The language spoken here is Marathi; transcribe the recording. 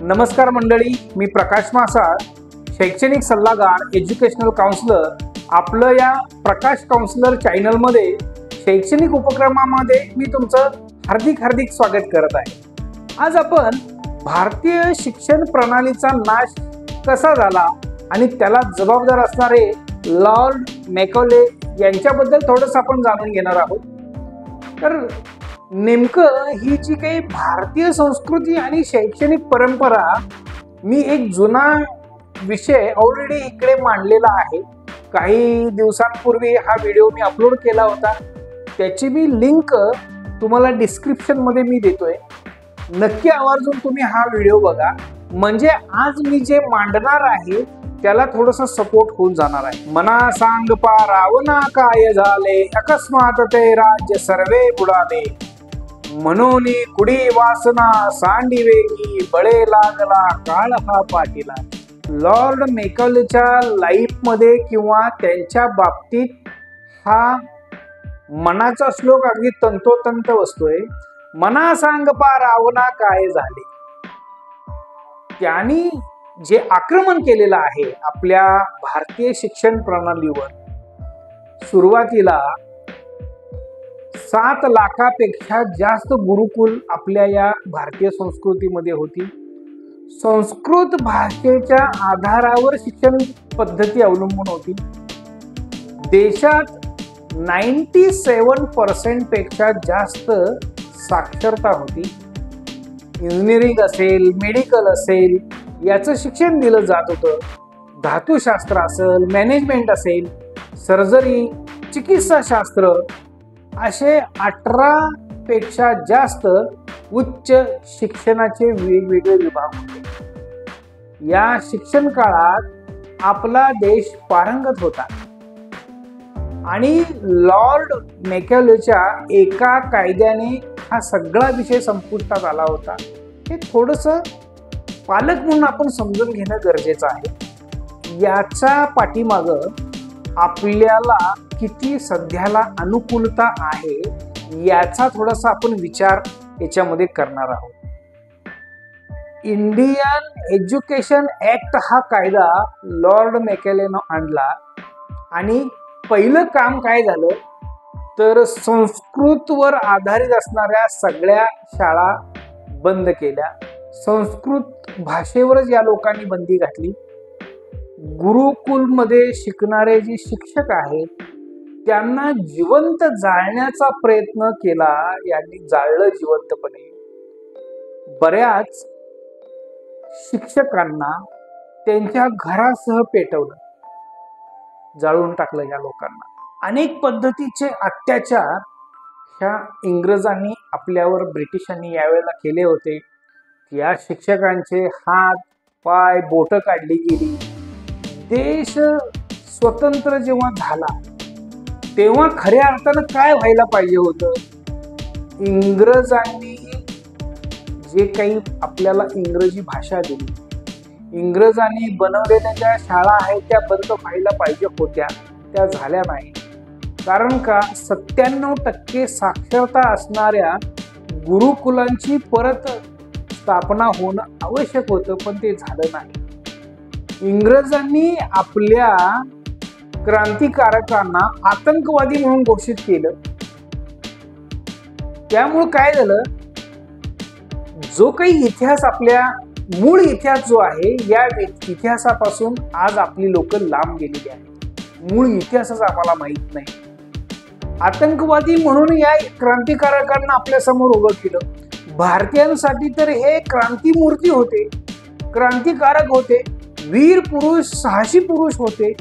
नमस्कार मंडळी, मी प्रकाश मासाळ, शैक्षणिक सल्लागार, एज्युकेशनल काउन्सिलर. आपलं या प्रकाश काउन्सिलर चॅनलमध्ये शैक्षणिक उपक्रमामध्ये मी तुमचं हार्दिक स्वागत करत आहे. आज आपण भारतीय शिक्षण प्रणालीचा नाश कसा झाला आणि त्याला जबाबदार असणारे लॉर्ड मॅकॉले यांच्याबद्दल थोडंसं आपण जाणून घेणार आहोत. तर नेमकं ही जी काही भारतीय संस्कृती आणि शैक्षणिक परंपरा, मी एक जुना विषय ऑलरेडी इकडे मांडलेला आहे. काही दिवसांपूर्वी हा व्हिडिओ मी अपलोड केला होता. त्याची मी लिंक तुम्हाला डिस्क्रिप्शन मध्ये मी देतोय. नक्की आवर्जून तुम्ही हा व्हिडिओ बघा, म्हणजे आज मी जे मांडणार आहे त्याला थोडंसं सपोर्ट होऊन जाणार आहे. मना सांग रावणा काय झाले, अकस्मात ते राज्य सर्वे बुडाले. मनोनी कुडी वासना सांडी वेगी, बळे लागला काळ हा पाटीला. लॉर्ड मॅकॉलेच्या लाईफ मध्ये किंवा त्यांच्या बाबतीत हा मनाचा श्लोक अगदी तंतोतंत बसतोय. मना सांग रावणा काय झाले. त्यांनी जे आक्रमण केलेलं आहे आपल्या भारतीय शिक्षण प्रणालीवर, सुरुवातीला 7 लाखापेक्षा जास्त गुरुकुल आपल्या या भारतीय संस्कृतीमध्ये होती. संस्कृत भाषेच्या आधारावर शिक्षण पद्धती अवलंबून होती. देशात 97% पेक्षा जास्त साक्षरता होती. इंजिनिअरिंग असेल, मेडिकल असेल, याचं शिक्षण दिलं जात होतं. धातुशास्त्र असेल, मॅनेजमेंट असेल, सर्जरी, चिकित्साशास्त्र, असे 18 पेक्षा जास्त उच्च शिक्षणाचे वेगवेगळे विभाग होते. या शिक्षण काळात आपला देश पारंगत होता आणि लॉर्ड मॅकॉलेच्या एका कायद्याने हा सगळा विषय संपुष्टात आला होता. हे थोडंसं पालक म्हणून आपण समजून घेणं गरजेचं आहे. याच्या पाठीमागं आपल्याला किती सध्याला अनुकूलता आहे याचा थोडासा आपण विचार याच्यामध्ये करणार आहोत. इंडियन एज्युकेशन ऍक्ट हा कायदा लॉर्ड मॅकॉलेनं आणला आणि पहिलं काम काय झालं तर संस्कृतवर आधारित असणाऱ्या सगळ्या शाळा बंद केल्या. संस्कृत भाषेवरच या लोकांनी बंदी घातली. गुरुकुलमध्ये शिकणारे जे शिक्षक आहेत त्यांना जिवंत जाळण्याचा प्रयत्न केला. यांनी जाळलं जिवंतपणे. बऱ्याच शिक्षकांना त्यांच्या घरासह पेटवलं, जाळून टाकलं या लोकांना. अनेक पद्धतीचे अत्याचार ह्या इंग्रजांनी आपल्यावर, ब्रिटिशांनी यावेळेला केले होते. या शिक्षकांचे हात पाय बोटं काढली गेली. देश स्वतंत्र जेव्हा झाला तेव्हा खऱ्या अर्थानं काय व्हायला पाहिजे होतं, इंग्रजांनी जे काही आपल्याला इंग्रजी भाषा दिली, इंग्रजांनी बनवलेल्या ज्या शाळा आहेत त्या बंद व्हायला पाहिजे होत्या, त्या झाल्या नाही. कारण का 97% साक्षरता असणाऱ्या गुरुकुलांची परत स्थापना होणं आवश्यक होतं, पण ते झालं नाही. इंग्रजांनी आपल्या क्रांतिकारकांना आतंकवादी म्हणून घोषित केलं. त्यामुळे काय झालं, जो काही इतिहास, आपल्या मूळ इतिहास जो आहे, या इतिहासापासून आज आपली लोक लांब गेलेली आहेत. मूळ इतिहासच आम्हाला माहित नाही. आतंकवादी म्हणून या क्रांतिकारकांना आपल्या समोर उभं केलं. भारतीयांसाठी तर हे क्रांतिमूर्ती होते, क्रांतिकारक होते, वीर पुरुष, साहसी पुरुष होते.